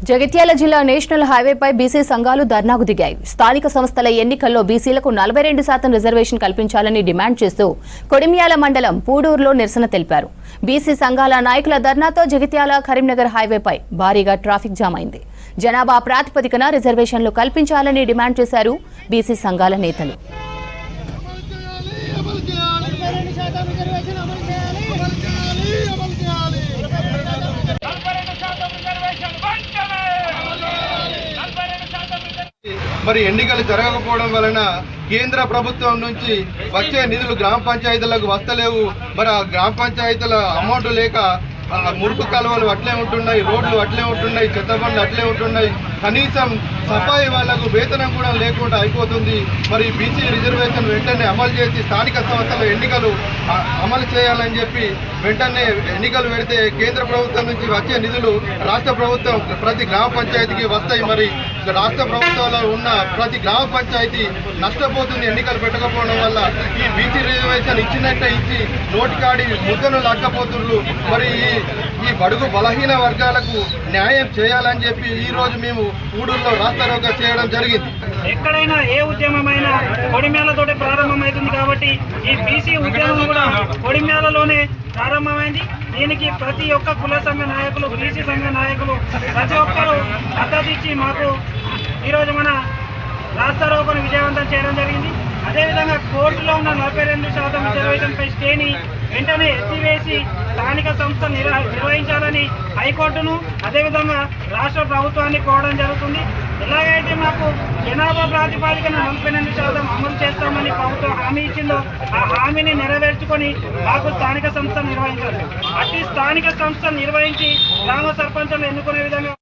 జగిత్యాల జిల్లా national హైవేపై BC సంఘాలు ధర్నాకు దిగాయి. స్థానిక సంస్థల ఎన్నికల్లో బీసీలకు 42% రిజర్వేషన్ కల్పించాలని డిమాండ్ చేస్తూ కొడిమ్యాల మండలం పూడూరులో నిరసన తెలిపారు. బీసీ సంఘాల నాయకుల ధర్నాతో జగిత్యాల కరీంనగర్ హైవేపై భారీగా ట్రాఫిక్ జామ్ అయింది. జనాభా ప్రాతిపదికన రిజర్వేషన్లు కల్పించాలని డిమాండ్ చేశారు బీసీ సంఘాల నేతలు. మరి ఎన్నికలు జరగకపోవడం వలన కేంద్ర ప్రభుత్వం నుంచి వచ్చే నిధులు గ్రామ పంచాయతీలకు వస్తలేవు. మరి ఆ గ్రామ పంచాయతీల అమౌంట్ లేక మురుకు కాలువలు అట్లే ఉంటున్నాయి, రోడ్లు అట్లే ఉంటున్నాయి, చెత్త బండ్లు అట్లే ఉంటున్నాయి. కనీసం సఫాయి వాళ్లకు వేతనం కూడా లేకుండా అయిపోతుంది. మరి బీసీ రిజర్వేషన్ వెంటనే అమలు చేసి స్థానిక సంస్థల ఎన్నికలు అమలు చేయాలని చెప్పి వెంటనే ఎన్నికలు పెడితే కేంద్ర ప్రభుత్వం నుంచి వచ్చే నిధులు రాష్ట్ర ప్రభుత్వం ప్రతి గ్రామ పంచాయతీకి వస్తాయి. మరి రాష్ట్ర ప్రభుత్వంలో ఉన్న ప్రతి గ్రామ పంచాయతీ నష్టపోతుంది ఎన్నికలు పెట్టకపోవడం వల్ల. ఈ బీసీ రిజర్వేషన్ ఇచ్చినట్టే ఇచ్చి నోటికాడి ముద్దను లాక్కపోతున్నారు. మరి ఈ బడుగు బలహీన వర్గాలకు న్యాయం చేయాలని చెప్పి ఈ రోజు మేము ఊడూరులో రాస్తారోక చేయడం జరిగింది. ఎక్కడైనా ఏ ఉద్యమమైనా కొడిమ్యాలతోటే ప్రారంభమవుతుంది కాబట్టి ఈ బీసీ ఉద్యమం కూడా కొడిమ్యాలలోనే ప్రారంభమైంది. దీనికి ప్రతి ఒక్క కుల సంఘ నాయకులు, బీసీ సంఘ నాయకులు ప్రతి ఒక్కరూ మద్దతు ఇచ్చి మాకు ఈరోజు మన రాస్తారోకను విజయవంతం చేయడం జరిగింది. అదేవిధంగా కోర్టులో ఉన్న 42% రిజర్వేషన్పై స్టేని వెంటనే ఎత్తివేసి స్థానిక సంస్థ నిర్వహించాలని హైకోర్టును అదేవిధంగా రాష్ట్ర ప్రభుత్వాన్ని కోరడం జరుగుతుంది. ఎలాగైతే మాకు జనాభా ప్రాతిపదికన 42% అమలు చేస్తామని ప్రభుత్వం హామీ ఇచ్చిందో ఆ హామీని నెరవేర్చుకొని మాకు స్థానిక సంస్థ నిర్వహించాలి. అట్టి స్థానిక సంస్థ నిర్వహించి గ్రామ సర్పంచులు ఎన్నుకునే విధంగా